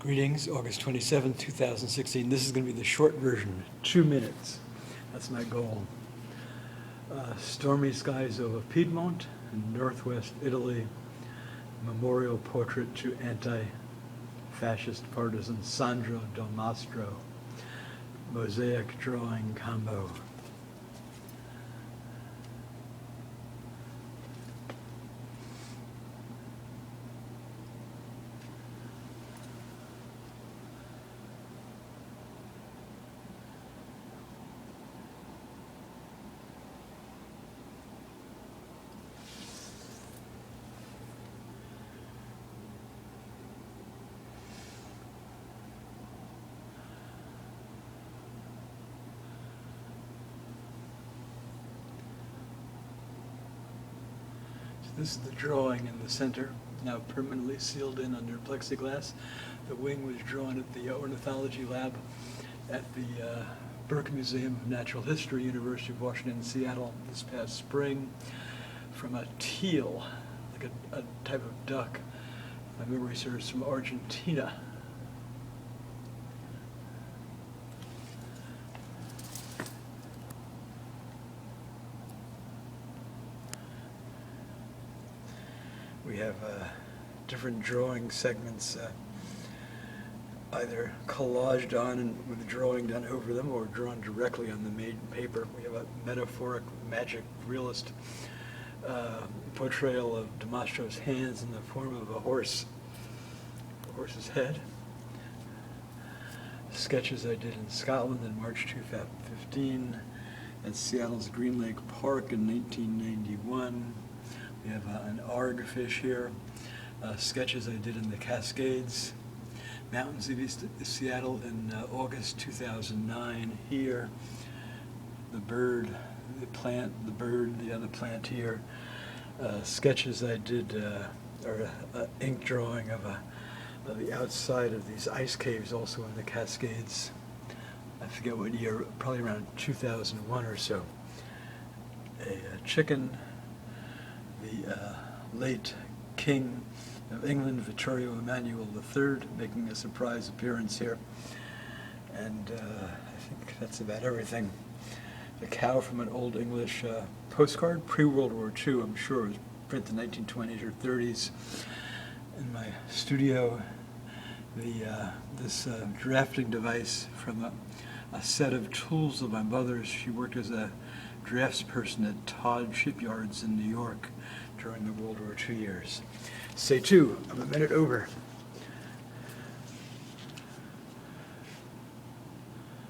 Greetings, August 27, 2016. This is going to be the short version, 2 minutes. That's my goal. Stormy skies over Piedmont in northwest Italy. Memorial portrait to anti-fascist partisan Sandro Delmastro. Mosaic drawing combo. This is the drawing in the center, now permanently sealed in under plexiglass. The wing was drawn at the ornithology lab at the Burke Museum of Natural History, University of Washington in Seattle this past spring, from a teal, like a type of duck. My memory serves, from Argentina. We have different drawing segments, either collaged on and with drawing done over them, or drawn directly on the made paper. We have a metaphoric, magic, realist portrayal of Damastro's hands in the form of a horse's head. Sketches I did in Scotland in March 2015, at Seattle's Green Lake Park in 1991. We have an arg fish here, sketches I did in the Cascades, mountains of East Seattle in August 2009 here, the bird, the plant, the bird, the other plant here, sketches I did, or an ink drawing of the outside of these ice caves also in the Cascades. I forget what year, probably around 2001 or so. A chicken, the late King of England, Vittorio Emanuele III, making a surprise appearance here. And I think that's about everything. The cow from an Old English postcard, pre-World War II, I'm sure it was printed in the 1920s or 30s. In my studio, this drafting device from a set of tools of my mother's. She worked as a draftsperson at Todd shipyards in New York during the World War II years. Say two, I'm a minute over.